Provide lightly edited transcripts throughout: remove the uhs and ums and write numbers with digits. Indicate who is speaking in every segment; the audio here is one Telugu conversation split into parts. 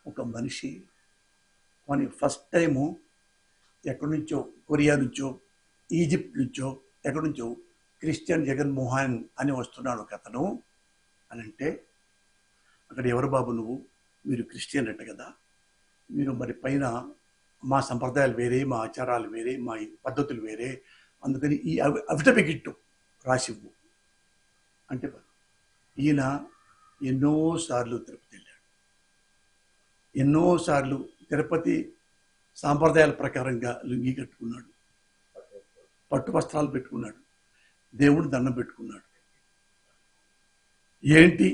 Speaker 1: ఒక మనిషి కానీ ఫస్ట్ టైము ఎక్కడి నుంచో, కొరియా నుంచో, ఈజిప్ట్ నుంచో, ఎక్కడి నుంచో క్రిస్టియన్ జగన్మోహన్ అని వస్తున్నాడు ఒక అతను అని అంటే, అక్కడ ఎవరు బాబు నువ్వు, మీరు క్రిస్టియన్ అంట కదా, మీరు మరి పైన మా సంప్రదాయాలు వేరే, మా ఆచారాలు వేరే, మా పద్ధతులు వేరే, అందుకని ఈ అఫిడవిట్ రాసివ్వు అంటే, ఈయన ఎన్నోసార్లు తిరుపతి వెళ్ళాడు, ఎన్నోసార్లు తిరుపతి సాంప్రదాయాల ప్రకారంగా లుంగి కట్టుకున్నాడు, పట్టు వస్త్రాలు పెట్టుకున్నాడు, దేవుడు దండం పెట్టుకున్నాడు. ఏంటి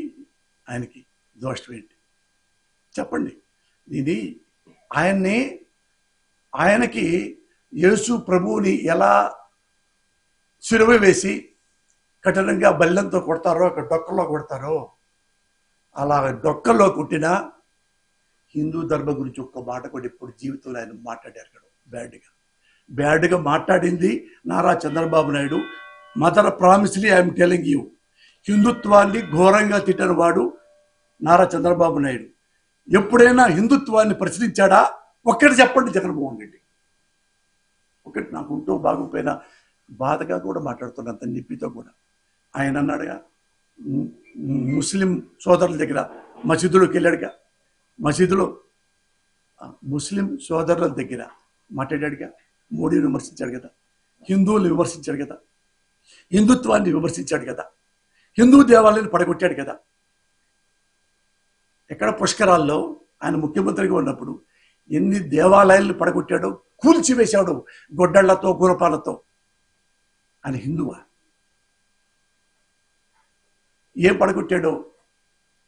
Speaker 1: ఆయనకి దోషం ఏంటి చెప్పండి? ఇది ఆయనకి యేసు ప్రభువుని ఎలా సిలువ వేసి కఠినంగా బల్లెంతో కొడతారో, అక్కడ డొక్కల్లో కొడతారో, అలా డొక్కల్లో కొట్టిన హిందూ ధర్మం గురించి ఒక్క మాట కూడా ఇప్పుడు జీవితంలో ఆయన మాట్లాడారు కదా, బ్యాడ్గా మాట్లాడింది Nara Chandrababu Naidu. Mother promise I'm telling you, హిందుత్వాన్ని ఘోరంగా తిట్టిన వాడు నారా చంద్రబాబు నాయుడు. ఎప్పుడైనా హిందుత్వాన్ని ప్రశ్నించాడా? ఒక్కటి చెప్పండి జగన్మోహన్ రెడ్డి. ఒకటి నాకు ఉంటూ బాగుపోయినా బాధగా కూడా మాట్లాడుతున్నా తన నిప్పితో కూడా. ఆయన అన్నాడుగా, ముస్లిం సోదరుల దగ్గర మసీదులోకి వెళ్ళాడుగా, మసీదులో ముస్లిం సోదరుల దగ్గర మాట్లాడాడుగా, మోడీని విమర్శించాడు కదా, హిందువుల్ని విమర్శించాడు కదా, హిందుత్వాన్ని విమర్శించాడు కదా, హిందూ దేవాలయాన్ని పడగొట్టాడు కదా. ఎక్కడ పుష్కరాల్లో ఆయన ముఖ్యమంత్రిగా ఉన్నప్పుడు ఎన్ని దేవాలయాలను పడగొట్టాడో, కూల్చివేశాడు గొడ్డళ్లతో, గురపాలతో. ఆయన హిందువా? ఏం పడగొట్టాడో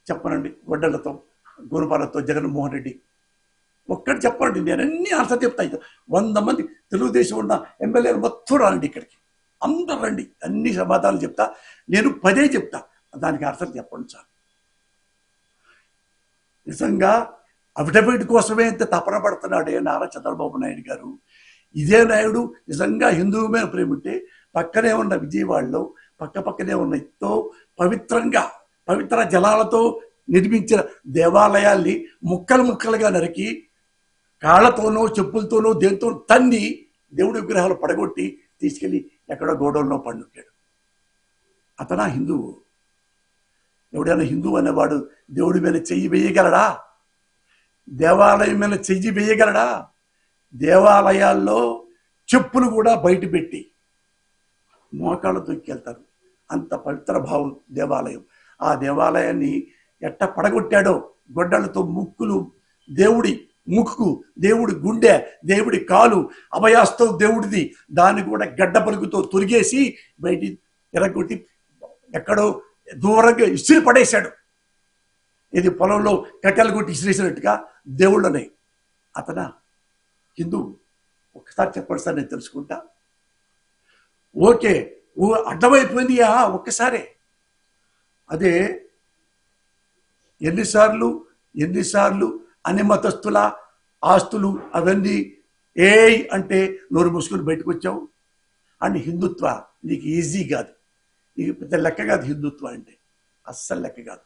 Speaker 1: చెప్పనండి, గొడ్డళ్లతో, గురపాలతో జగన్మోహన్ రెడ్డి. ఒక్కటి చెప్పండి, నేను అన్ని ఆన్సర్ చెప్తా. 100 మంది తెలుగుదేశం ఉన్న ఎమ్మెల్యేలు మొత్తం రండి ఇక్కడికి, అందరు రండి, అన్ని సమాధానాలు చెప్తా. నేను 10 చెప్తా, దానికి ఆన్సర్ చెప్పండి చాలు. నిజంగా అఫిడవిట్ కోసమే ఇంత తపన పడుతున్నాడే నారా చంద్రబాబు నాయుడు గారు. ఇదే నాయుడు నిజంగా హిందువు మీద ప్రేమ ఉంటే పక్కనే ఉన్న విజయవాడలో పక్కనే ఉన్న ఎంతో పవిత్ర జలాలతో నిర్మించిన దేవాలయాల్ని ముక్కలు ముక్కలుగా నరికి కాళ్లతోనో, చెప్పులతోనో, దేంతో తన్ని దేవుడి విగ్రహాలు పడగొట్టి తీసుకెళ్లి ఎక్కడో గోడౌన్లో పండుతాడు. అతనా హిందువు? ఎవడైనా హిందువు అనేవాడు దేవుడి మీద చెయ్యి వేయగలడా? దేవాలయం మీద చెయ్యి వేయగలడా? దేవాలయాల్లో చెప్పులు కూడా బయట పెట్టి మోకాళ్ళతో ఎక్కెళ్తారు. అంత పవిత్ర భావం దేవాలయం. ఆ దేవాలయాన్ని ఎట్ట పడగొట్టాడో, గొడ్డలతో ముక్కులు, దేవుడి ముక్కు, దేవుడి గుండె, దేవుడి కాలు, అభయాస్తం దేవుడిది, దాన్ని కూడా గడ్డ పలుకుతో తొరిగేసి బయట ఎరగొట్టి ఎక్కడో దూరంగా ఇసిరి పడేశాడు. ఇది పొలంలో కట్టెలు కొట్టి ఇసిరేసినట్టుగా దేవుళ్ళనే. అతనా హిందూ? ఒక్కసారి చెప్పండి సార్, నేను తెలుసుకుంటా. ఓకే, అడ్డమైపోయింది ఒక్కసారే. అదే ఎన్నిసార్లు అన్ని మతస్థుల ఆస్తులు అవన్నీ అంటే నోరు మూసుకొని బయటకు వచ్చావు. అండ్ హిందుత్వ నీకు ఈజీ కాదు, నీకు పెద్ద లెక్క కాదు. హిందుత్వ అంటే అస్సలు లెక్క కాదు.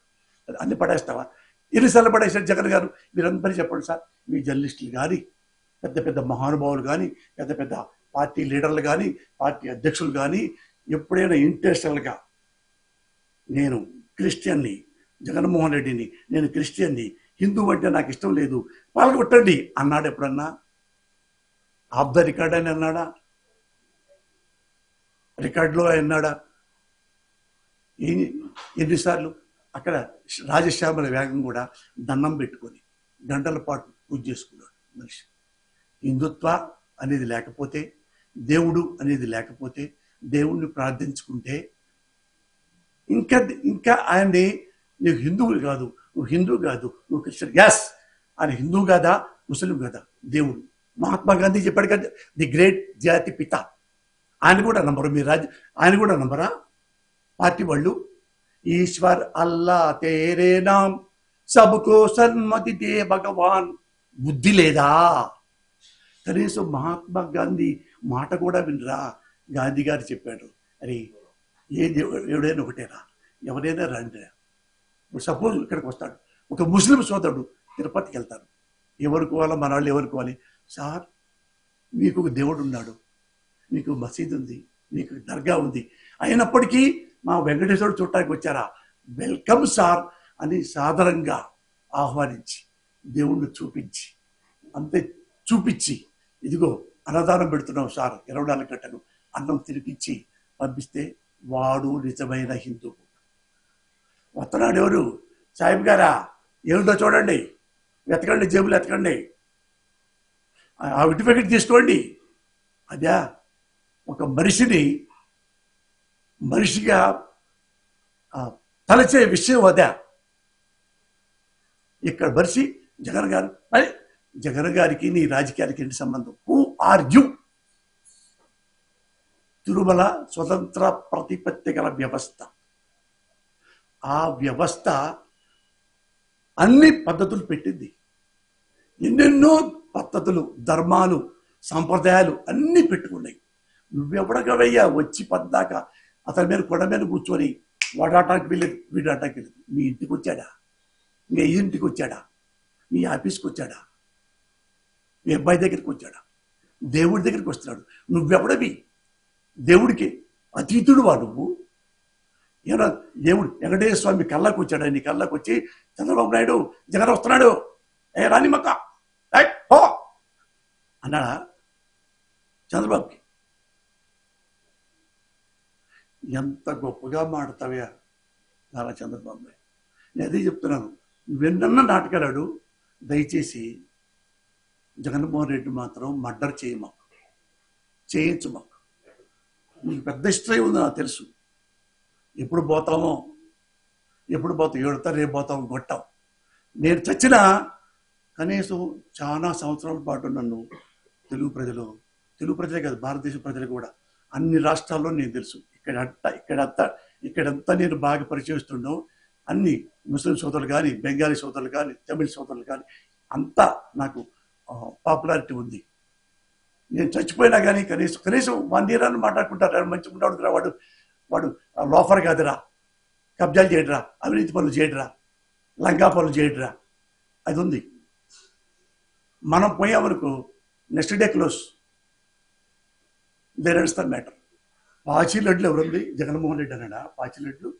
Speaker 1: అన్ని పడేస్తావా? ఎన్నిసార్లు పడేసారు జగన్ గారు? మీరందరూ చెప్పండి సార్. మీ జర్నలిస్టులు కానీ, పెద్ద మహానుభావులు కానీ, పెద్ద పార్టీ లీడర్లు కానీ, పార్టీ అధ్యక్షులు కానీ ఎప్పుడైనా ఇంటర్నేషనల్గా నేను క్రిస్టియన్ని, జగన్మోహన్ రెడ్డిని, నేను క్రిస్టియన్ని, హిందువు అంటే నాకు ఇష్టం లేదు, పాల్గొట్టండి అన్నాడు ఎప్పుడన్నా? ఆఫ్ ద రికార్డ్ అని అన్నాడా? రికార్డులో అన్నాడా? ఎన్నిసార్లు అక్కడ రాజశ్యామల వేగం కూడా దండం పెట్టుకొని గంటల పాటు పూజ చేసుకున్నాడు మనిషి. హిందుత్వ అనేది లేకపోతే, దేవుడు అనేది లేకపోతే, దేవుణ్ణి ప్రార్థించుకుంటే ఇంకా ఆయన్ని నీకు హిందువులు కాదు, నువ్వు నువ్వు క్రిస్టియన్. యాస్, ఆయన హిందువు కాదా, ముస్లిం కాదా? దేవుడు. మహాత్మా గాంధీ చెప్పాడు కదా, ది గ్రేట్ జాతి పిత. ఆయన కూడా నంబరు, ఆయన కూడా నంబరా పార్టీ వాళ్ళు? ఈశ్వర్ అల్లా తేరే నామ్ సబ్కో సన్మతి దే భగవాన్. బుద్ధి లేదా? కనీసం మహాత్మా గాంధీ మాట కూడా వినరా? గాంధీ గారు చెప్పాడు, అరే ఎవడైనా ఒకటేరా, ఎవరైనా రండి. సపోజ్ ఇక్కడికి వస్తాడు ఒక ముస్లిం సోదరుడు, తిరుపతికి వెళ్తారు. ఎవరుకోవాలో మన వాళ్ళు ఎవరుకోవాలి? సార్ మీకు ఒక దేవుడు ఉన్నాడు, మీకు మసీదు ఉంది, మీకు దర్గా ఉంది, అయినప్పటికీ మా వెంకటేశ్వరుడు చూడటానికి వచ్చారా? వెల్కమ్ సార్ అని సాధారణంగా ఆహ్వానించి దేవుణ్ణి చూపించి, అంతే చూపించి, ఇదిగో అన్నదానం పెడుతున్నాం సార్ 24 గంటలు అన్నం తినిపించి పంపిస్తే వాడు నిజమైన హిందూ. వస్తున్నాడు ఎవరు? సాహిబ్ గారా, ఏమిటో చూడండి, వెతకండి, జేబులు వెతకండి, ఆ సర్టిఫికెట్ తీసుకోండి. అదే ఒక మనిషిగా తలచే విషయం అదే. ఇక్కడ మనిషి జగన్ గారు, మరి జగన్ గారికి నీ రాజకీయానికి ఏంటి సంబంధం? Who are you? తిరుమల స్వతంత్ర ప్రతిపత్తి గల వ్యవస్థ. ఆ వ్యవస్థ అన్ని పద్ధతులు పెట్టింది, ఎన్నెన్నో పద్ధతులు, ధర్మాలు, సంప్రదాయాలు అన్నీ పెట్టుకున్నాయి. నువ్వెవడగవయ్యా వచ్చి పద్దాక అతని మీద కొండ మీద కూర్చొని వాడాటానికి వెళ్ళలేదు, వీడాటానికి వెళ్ళలేదు. మీ ఇంటికి వచ్చాడా? మీ ఇంటికి వచ్చాడా? మీ ఆఫీస్కి వచ్చాడా? మీ అబ్బాయి దగ్గరికి వచ్చాడా? దేవుడి దగ్గరికి వస్తున్నాడు. నువ్వెవడవి? దేవుడికి అతీతుడు వా నువ్వు? ఏమన్నా దేవుడు వెంకటేశ్వర స్వామి కళ్ళకు వచ్చాడా? నీ కళ్ళకు వచ్చి చంద్రబాబు నాయుడు జగన్ వస్తున్నాడు, ఏ రాని మక్క హో అన్నాడా చంద్రబాబుకి? ఎంత గొప్పగా మాడతావా నారా చంద్రబాబు నాయుడు. నేను అదే చెప్తున్నాను, నువ్వెన్న నాటకాలాడు, దయచేసి జగన్మోహన్ రెడ్డి మాత్రం మర్డర్ చేయించు మాకు. నీకు పెద్ద హిస్టరీ ఉంది, నాకు తెలుసు. ఎప్పుడు పోతామో ఏడుతా, రేపు పోతామో కొట్టాం. నేను చచ్చినా కనీసం చాలా సంవత్సరాల పాటు నన్ను తెలుగు ప్రజలే కాదు, భారతదేశ ప్రజలు కూడా అన్ని రాష్ట్రాల్లో నేను తెలుసు. ఇక్కడంతా నేను బాగా పరిచయిస్తుండో అన్ని ముస్లిం సోదరులు కానీ, బెంగాలీ సోదరులు కానీ, తమిళ సోదరులు కానీ అంతా నాకు పాపులారిటీ ఉంది. నేను చచ్చిపోయినా కానీ కనీసం 1 year అని మాట్లాడుకుంటారు. మంచిగా ఉంటాడు వాడు లోఫర్ కాదురా, కబ్జాలు చేయడరా, అవినీతి పనులు చేయడరా, లంగా పనులు చేయడరా, అది ఉంది. మనం పోయామనుకో next day close. There ends the matter. పాచిలడ్లు ఎవరుంది? జగన్మోహన్ రెడ్డి అన్నాడా పాచిలడ్లు?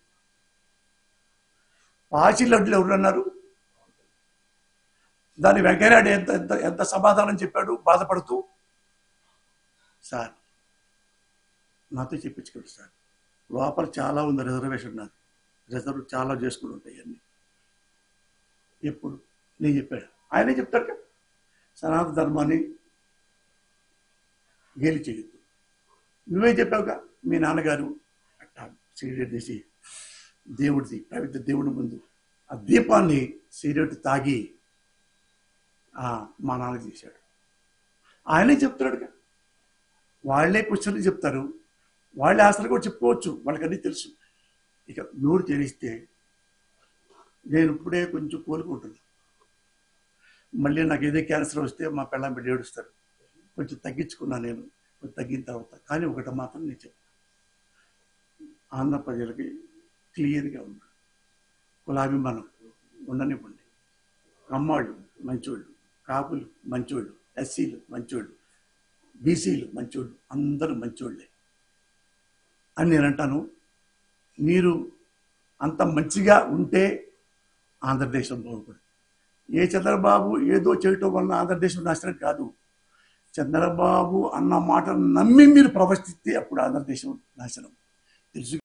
Speaker 1: పాచిలడ్లు ఎవరు అన్నారు? దాని వెంకయ్యనాయుడు ఎంత సమాధానం చెప్పాడు బాధపడుతూ? సార్ నాతో చెప్పించుకోండి సార్, లోపల చాలా ఉంది రిజర్వేషన్, నాది రిజర్వ్ చాలా చేసుకుని ఉంటాయి అన్నీ. ఎప్పుడు నేను చెప్పాడు, ఆయనే చెప్తాడు కదా, సనాతన ధర్మాన్ని గేలి చేయొద్దు. నువ్వే చెప్పావుగా, మీ నాన్నగారు అట్టా సిగరెట్ తీసి దేవుడి ముందు ఆ దీపాన్ని సిగరెట్ తాగి మా నాన్న చేశాడు. ఆయనే చెప్తున్నాడుగా, వాళ్ళే క్వశ్చన్లు చెప్తారు, వాళ్ళే ఆన్సర్ కూడా చెప్పుకోవచ్చు, వాళ్ళకన్నీ తెలుసు. ఇక నోరు తెరిస్తే నేను ఇప్పుడే కొంచెం కోలుకుంటున్నాను. మళ్ళీ నాకు ఏదో క్యాన్సర్ వస్తే మా పిల్లం బిడ్డ ఏడుస్తారు. కొంచెం తగ్గించుకున్నా నేను, కొంచెం తగ్గిన తర్వాత. కానీ ఒకటి మాత్రం నేను చెప్తాను, ఆంధ్ర ప్రజలకి క్లియర్గా ఉన్నాడు, కులాభిమానం ఉండనివ్వండి. కమ్మాళ్ళు మంచోళ్ళు, కాపులు మంచోళ్ళు, ఎస్సీలు మంచోళ్ళు, బీసీలు మంచోళ్ళు, అందరూ మంచోళ్ళే అని నేను అంటాను. మీరు అంత మంచిగా ఉంటే ఆంధ్రదేశం బాగుపడుతుంది. ఏ చంద్రబాబు ఏదో చేయటం వలన ఆంధ్రదేశం నాశనం కాదు. చంద్రబాబు అన్న మాట నమ్మి మీరు ప్రవర్తిస్తే అప్పుడు ఆంధ్రదేశం నాశనం తెలుసు.